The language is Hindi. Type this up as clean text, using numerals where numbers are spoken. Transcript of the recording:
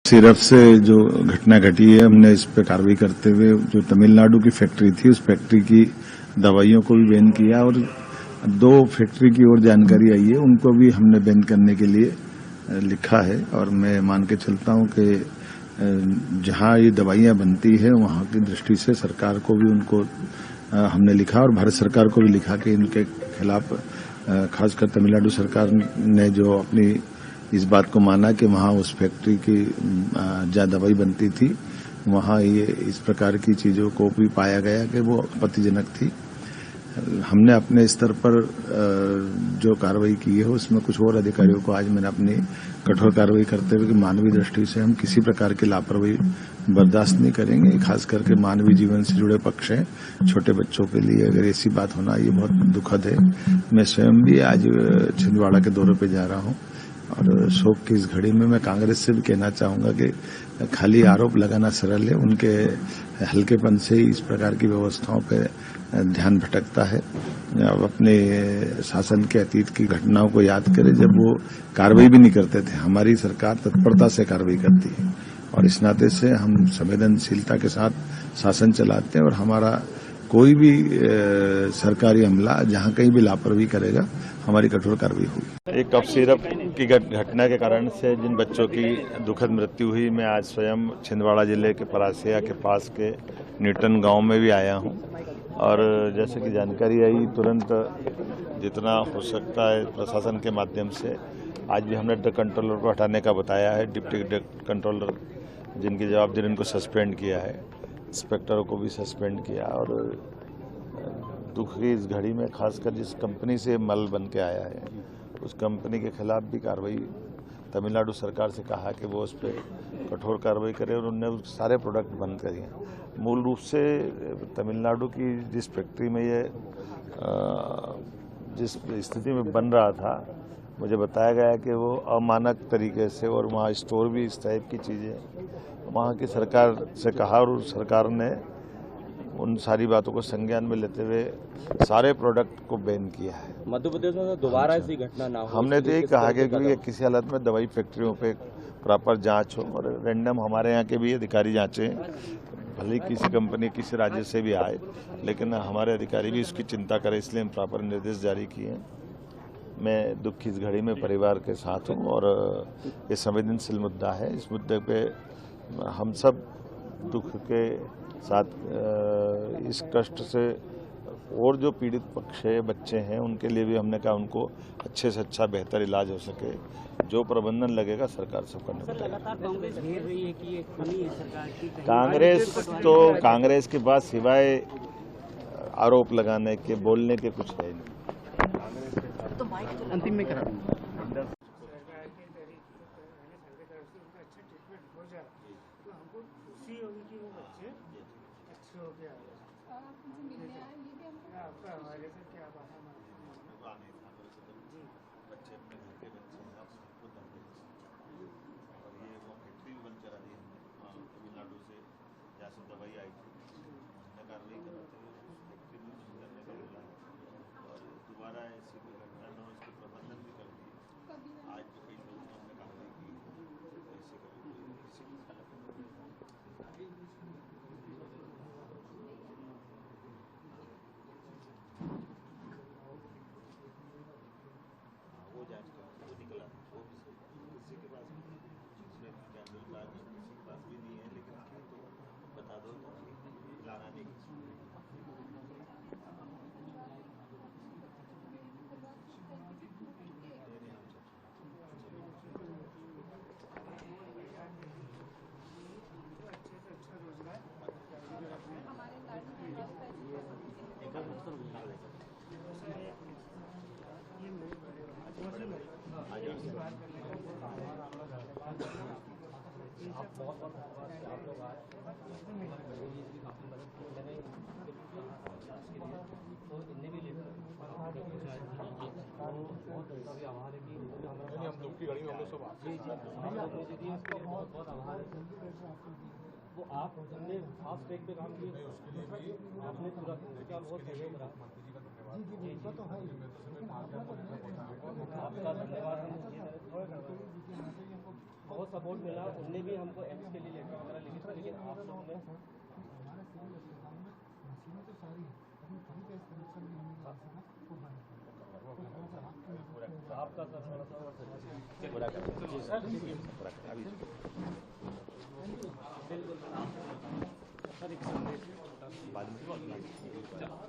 सिरप से जो घटना घटी है, हमने इस पर कार्रवाई करते हुए जो तमिलनाडु की फैक्ट्री थी, उस फैक्ट्री की दवाइयों को भी बैन किया और 2 फैक्ट्री की और जानकारी आई है, उनको भी हमने बैन करने के लिए लिखा है। और मैं मान के चलता हूं कि जहां ये दवाइयां बनती है वहां की दृष्टि से सरकार को भी उनको हमने लिखा और भारत सरकार को भी लिखा कि इनके खिलाफ खासकर तमिलनाडु सरकार ने जो अपनी इस बात को माना कि वहां उस फैक्ट्री की जहां दवाई बनती थी वहां ये इस प्रकार की चीजों को भी पाया गया कि वो आपत्तिजनक थी। हमने अपने स्तर पर जो कार्रवाई की है उसमें कुछ और अधिकारियों को आज मैंने अपनी कठोर कार्रवाई करते हुए कि मानवीय दृष्टि से हम किसी प्रकार की लापरवाही बर्दाश्त नहीं करेंगे। खास करके मानवीय जीवन से जुड़े पक्ष हैं, छोटे बच्चों के लिए अगर ऐसी बात होना ये बहुत दुखद है। मैं स्वयं भी आज छिंदवाड़ा के दौरे पर जा रहा हूं और शोक की इस घड़ी में मैं कांग्रेस से भी कहना चाहूंगा कि खाली आरोप लगाना सरल है, उनके हल्केपन से ही इस प्रकार की व्यवस्थाओं पर ध्यान भटकता है। अब अपने शासन के अतीत की घटनाओं को याद करें जब वो कार्रवाई भी नहीं करते थे। हमारी सरकार तत्परता से कार्रवाई करती है और इस नाते से हम संवेदनशीलता के साथ शासन चलाते हैं और हमारा कोई भी सरकारी अमला जहां कहीं भी लापरवाही करेगा हमारी कठोर कार्रवाई होगी। एक कफ सिरप की घटना के कारण से जिन बच्चों की दुखद मृत्यु हुई, मैं आज स्वयं छिंदवाड़ा जिले के परासिया के पास के न्यूटन गांव में भी आया हूं और जैसे कि जानकारी आई तुरंत जितना हो सकता है प्रशासन के माध्यम से आज भी हमने ड्रग कंट्रोलर को हटाने का बताया है। डिप्टी ड्रग कंट्रोलर जिनकी जवाबदेही उनको सस्पेंड किया है, इंस्पेक्टरों को भी सस्पेंड किया और दुख की इस घड़ी में खासकर जिस कंपनी से मल बन के आया है उस कंपनी के खिलाफ भी कार्रवाई तमिलनाडु सरकार से कहा कि वो उस पर कठोर कार्रवाई करे और उन्होंने सारे प्रोडक्ट बंद करिए। मूल रूप से तमिलनाडु की जिस फैक्ट्री में ये जिस स्थिति में बन रहा था, मुझे बताया गया कि वो अमानक तरीके से और वहाँ स्टोर भी इस टाइप की चीज़ें वहाँ की सरकार से कहा और सरकार ने उन सारी बातों को संज्ञान में लेते हुए सारे प्रोडक्ट को बैन किया है। मध्य प्रदेश में दोबारा ऐसी घटना ना हो, हमने तो ये कहा कि किसी हालत में दवाई फैक्ट्रियों पे प्रॉपर जांच हो और रैंडम हमारे यहाँ के भी अधिकारी जांचें, भले ही किसी कंपनी किसी राज्य से भी आए, लेकिन हमारे अधिकारी भी इसकी चिंता करें, इसलिए हम प्रॉपर निर्देश जारी किए। मैं दुख की इस घड़ी में परिवार के साथ हूँ और ये संवेदनशील मुद्दा है। इस मुद्दे पे हम सब दुख के साथ इस कष्ट से और जो पीड़ित पक्ष है, बच्चे हैं, उनके लिए भी हमने कहा उनको अच्छे से अच्छा बेहतर इलाज हो सके, जो प्रबंधन लगेगा सरकार सब करने पड़ेगा। कांग्रेस के पास सिवाय आरोप लगाने के, बोलने के कुछ है नहीं। अंतिम में करा तो हमको खुशी होगी कि वो बच्चे अच्छे हो गया। आपका हमारे से क्या बात है? बच्चे अपने घर के बच्चे हैं, आप सबको और ये वो फैक्ट्री भी बंद करा दी हमने तमिलनाडु से, जहाँ से दवाई आई थी, हमने कार्रवाई कराते हुए फैक्ट्री भी बंद करने का बोला है और दोबारा ऐसी कोई घटना न हो इसके प्रबंधन भी कर दिए। आज तो कई लोगों ने हमने कार्रवाई की, ऐसे कभी किसी की वो जांच कर वो निकला, वो किसी के पास उसमें कैंडल बात किसी के पास भी नहीं है, लेकिन तो बता दो तो लाना नहीं। वो आप हमने फास्ट ट्रैक पे काम किया, आपने पूरा बहुत सहयोग रहा। जी तो है, आपका धन्यवाद। बहुत सपोर्ट मिला, उनने भी हमको एम्स के लिए लेटर वगैरह लिखे थे, लेकिन आप लोगों ने हमारे सिविल अस्पताल में मशीनें तो सारी है, लेकिन कहीं का कनेक्शन नहीं होने लगा सका तो बंद कर दिया। तो थोड़ा सा आपकी मदद से आपका सर थोड़ा सा पूरा कर सर पूरा कर अभी बिल्कुल सर एक बाद में